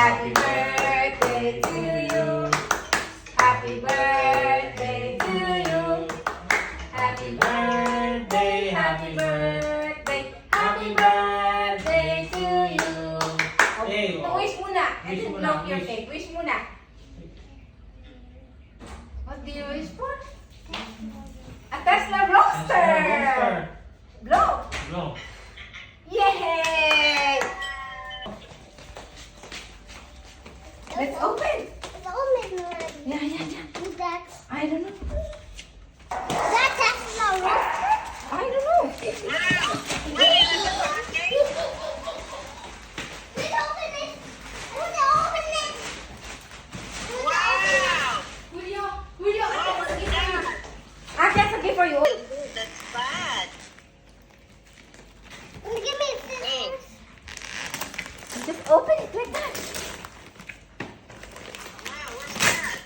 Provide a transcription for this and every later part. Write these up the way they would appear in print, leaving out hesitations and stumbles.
Happy birthday to you. Happy birthday to you. Happy birthday, happy birthday, happy birthday to you. Hey, Wish muna. And Wish then muna, block your wish. cake. Wish muna. What do you wish for? A Tesla Roadster! Blow! Blow. Yay! Let's open. Yeah. I don't know. I don't know. Julio, I got a gift for you. That's bad. Just open it like that. Wow, what's that?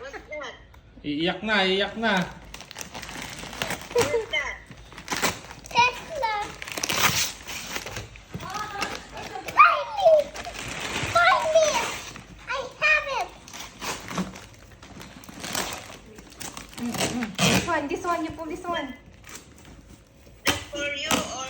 What's that? Iiyak na, iiyak na. What's that? This one, you pull this one. That's for you or